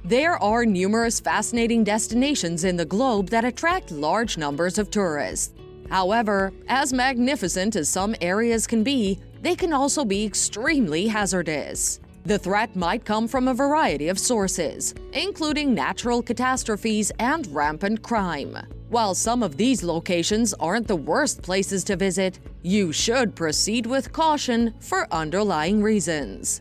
There are numerous fascinating destinations in the globe that attract large numbers of tourists. However, as magnificent as some areas can be, they can also be extremely hazardous. The threat might come from a variety of sources, including natural catastrophes and rampant crime. While some of these locations aren't the worst places to visit, you should proceed with caution for underlying reasons.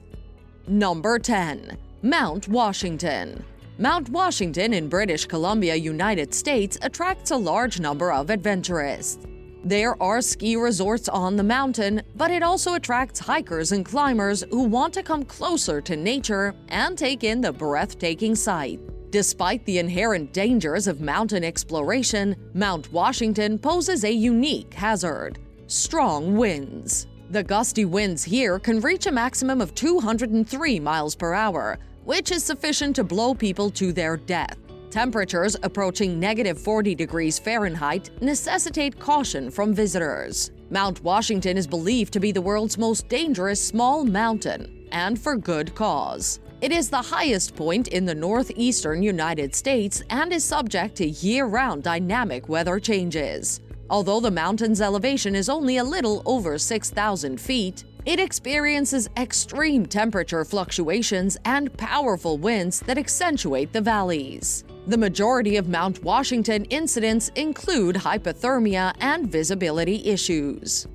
Number 10. Mount Washington. Mount Washington in British Columbia, United States attracts a large number of adventurers. There are ski resorts on the mountain, but it also attracts hikers and climbers who want to come closer to nature and take in the breathtaking sight. Despite the inherent dangers of mountain exploration, Mount Washington poses a unique hazard: strong winds. The gusty winds here can reach a maximum of 203 miles per hour, which is sufficient to blow people to their death. Temperatures approaching -40 degrees Fahrenheit necessitate caution from visitors. Mount Washington is believed to be the world's most dangerous small mountain, and for good cause. It is the highest point in the northeastern United States and is subject to year-round dynamic weather changes. Although the mountain's elevation is only a little over 6,000 feet, it experiences extreme temperature fluctuations and powerful winds that accentuate the valleys. The majority of Mount Washington incidents include hypothermia and visibility issues.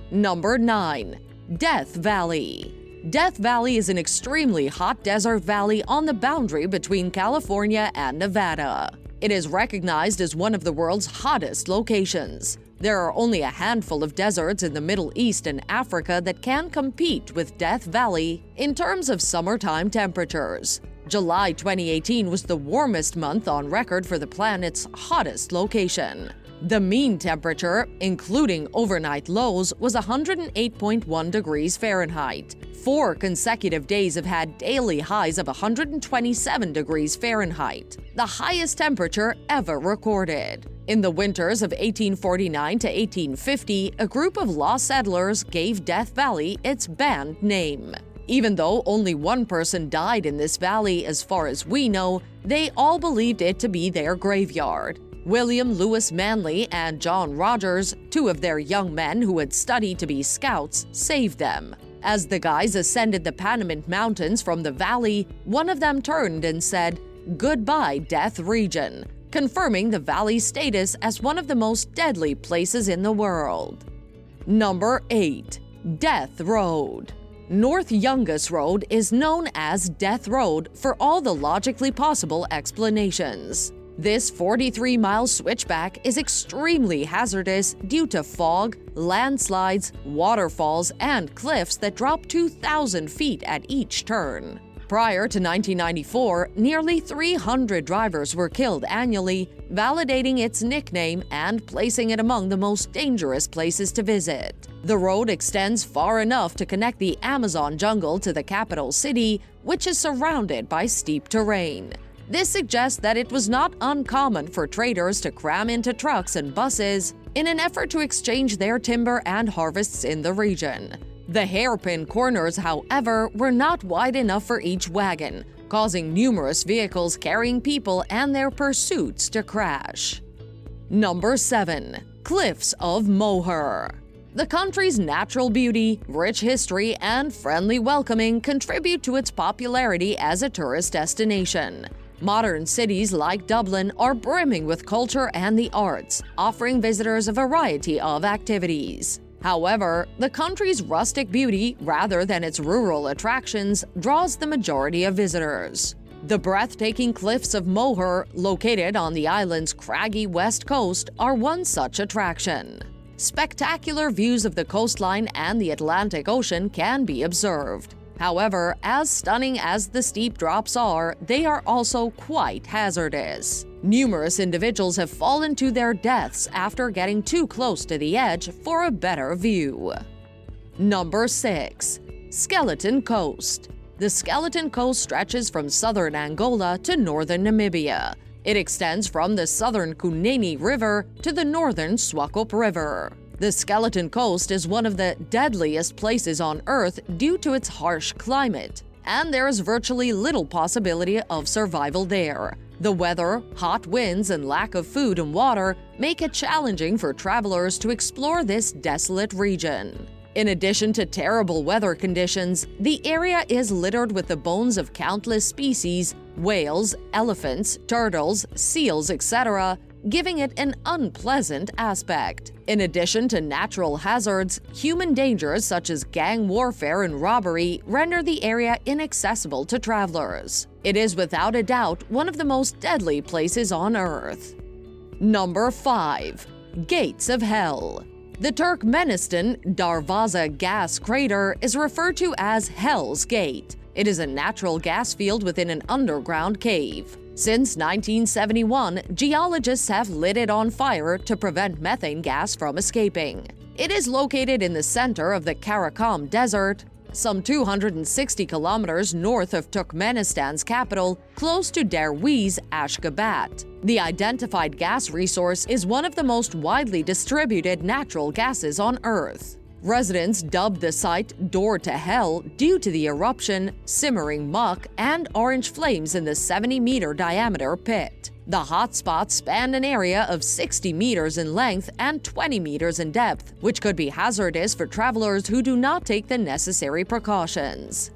Number 9. Death Valley. Death Valley is an extremely hot desert valley on the boundary between California and Nevada. It is recognized as one of the world's hottest locations. There are only a handful of deserts in the Middle East and Africa that can compete with Death Valley in terms of summertime temperatures. July 2018 was the warmest month on record for the planet's hottest location. The mean temperature, including overnight lows, was 108.1 degrees Fahrenheit. 4 consecutive days have had daily highs of 127 degrees Fahrenheit, the highest temperature ever recorded. In the winters of 1849 to 1850, a group of law settlers gave Death Valley its band name. Even though only one person died in this valley as far as we know, they all believed it to be their graveyard. William Lewis Manley and John Rogers, 2 of their young men who had studied to be scouts, saved them. As the guys ascended the Panamint Mountains from the valley, one of them turned and said, "Goodbye, Death Region," confirming the valley's status as one of the most deadly places in the world. Number 8. Death Road. North Youngus Road is known as Death Road for all the logically possible explanations. This 43-mile switchback is extremely hazardous due to fog, landslides, waterfalls, and cliffs that drop 2,000 feet at each turn. Prior to 1994, nearly 300 drivers were killed annually, validating its nickname and placing it among the most dangerous places to visit. The road extends far enough to connect the Amazon jungle to the capital city, which is surrounded by steep terrain. This suggests that it was not uncommon for traders to cram into trucks and buses in an effort to exchange their timber and harvests in the region. The hairpin corners, however, were not wide enough for each wagon, causing numerous vehicles carrying people and their pursuits to crash. Number 7. Cliffs of Moher. The country's natural beauty, rich history, and friendly welcoming contribute to its popularity as a tourist destination. Modern cities like Dublin are brimming with culture and the arts, offering visitors a variety of activities. However, the country's rustic beauty, rather than its rural attractions, draws the majority of visitors. The breathtaking cliffs of Moher, located on the island's craggy west coast, are one such attraction. Spectacular views of the coastline and the Atlantic Ocean can be observed. However, as stunning as the steep drops are, they are also quite hazardous. Numerous individuals have fallen to their deaths after getting too close to the edge for a better view. Number 6. Skeleton Coast. The Skeleton Coast stretches from southern Angola to northern Namibia. It extends from the southern Kunene River to the northern Swakop River. The Skeleton Coast is one of the deadliest places on Earth due to its harsh climate and there is virtually little possibility of survival there. The weather, hot winds, and lack of food and water make it challenging for travelers to explore this desolate region. In addition to terrible weather conditions, the area is littered with the bones of countless species, whales, elephants, turtles, seals, etc., giving it an unpleasant aspect. In addition to natural hazards, human dangers such as gang warfare and robbery render the area inaccessible to travelers. It is without a doubt one of the most deadly places on Earth. Number 5. Gates of Hell. The Turkmenistan Darvaza gas crater is referred to as Hell's Gate. It is a natural gas field within an underground cave. Since 1971, geologists have lit it on fire to prevent methane gas from escaping. It is located in the center of the Karakum Desert, some 260 kilometers north of Turkmenistan's capital, close to Derwiz Ashgabat. The identified gas resource is one of the most widely distributed natural gases on Earth. Residents dubbed the site Door to Hell due to the eruption, simmering muck, and orange flames in the 70-meter diameter pit. The hotspots span an area of 60 meters in length and 20 meters in depth, which could be hazardous for travelers who do not take the necessary precautions.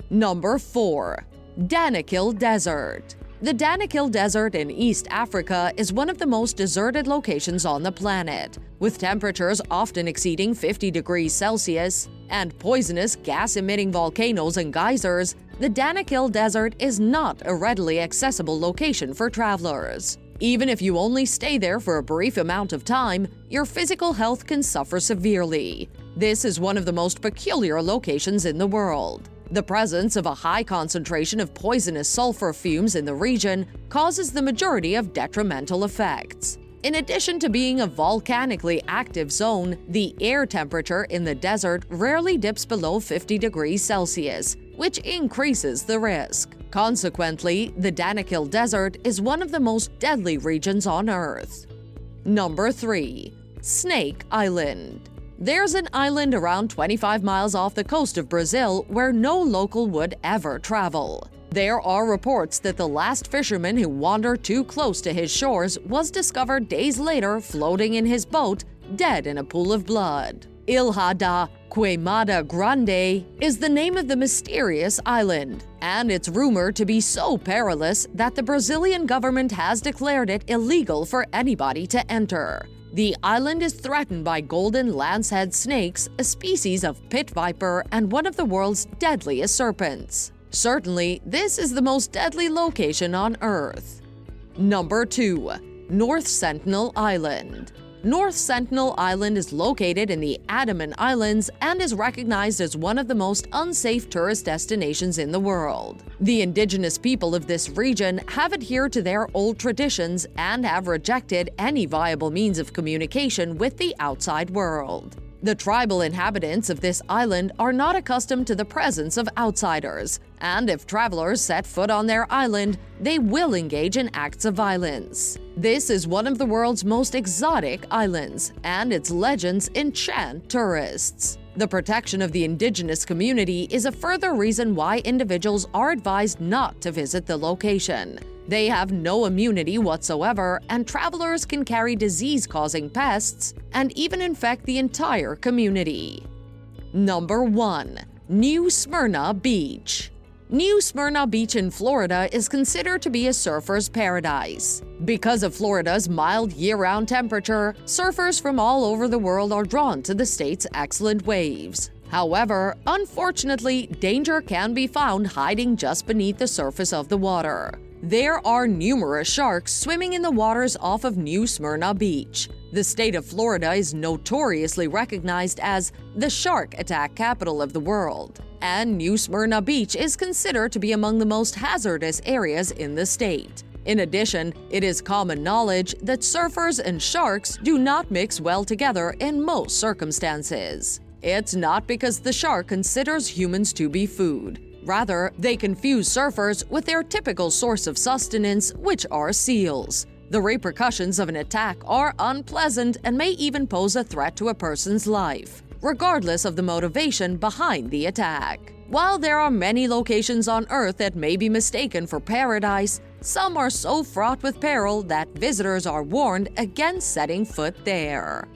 Number 4. Danakil Desert. The Danakil Desert in East Africa is one of the most deserted locations on the planet. With temperatures often exceeding 50 degrees Celsius and poisonous gas-emitting volcanoes and geysers, the Danakil Desert is not a readily accessible location for travelers. Even if you only stay there for a brief amount of time, your physical health can suffer severely. This is one of the most peculiar locations in the world. The presence of a high concentration of poisonous sulfur fumes in the region causes the majority of detrimental effects. In addition to being a volcanically active zone, the air temperature in the desert rarely dips below 50 degrees Celsius, which increases the risk. Consequently, the Danakil Desert is one of the most deadly regions on Earth. Number 3. Snake Island. There's an island around 25 miles off the coast of Brazil where no local would ever travel. There are reports that the last fisherman who wandered too close to his shores was discovered days later floating in his boat, dead in a pool of blood. Ilha da Queimada Grande is the name of the mysterious island, and it's rumored to be so perilous that the Brazilian government has declared it illegal for anybody to enter. The island is threatened by golden lancehead snakes, a species of pit viper and one of the world's deadliest serpents. Certainly, this is the most deadly location on Earth. Number 2. North Sentinel Island. North Sentinel Island is located in the Andaman Islands and is recognized as one of the most unsafe tourist destinations in the world. The indigenous people of this region have adhered to their old traditions and have rejected any viable means of communication with the outside world. The tribal inhabitants of this island are not accustomed to the presence of outsiders, and if travelers set foot on their island, they will engage in acts of violence. This is one of the world's most exotic islands, and its legends enchant tourists. The protection of the indigenous community is a further reason why individuals are advised not to visit the location. They have no immunity whatsoever, and travelers can carry disease-causing pests and even infect the entire community. Number 1. New Smyrna Beach. New Smyrna Beach in Florida is considered to be a surfer's paradise. Because of Florida's mild year-round temperature, surfers from all over the world are drawn to the state's excellent waves. However, unfortunately, danger can be found hiding just beneath the surface of the water. There are numerous sharks swimming in the waters off of New Smyrna Beach. The state of Florida is notoriously recognized as the shark attack capital of the world, and New Smyrna Beach is considered to be among the most hazardous areas in the state. In addition, it is common knowledge that surfers and sharks do not mix well together in most circumstances. It's not because the shark considers humans to be food. Rather, they confuse surfers with their typical source of sustenance, which are seals. The repercussions of an attack are unpleasant and may even pose a threat to a person's life, regardless of the motivation behind the attack. While there are many locations on Earth that may be mistaken for paradise, some are so fraught with peril that visitors are warned against setting foot there.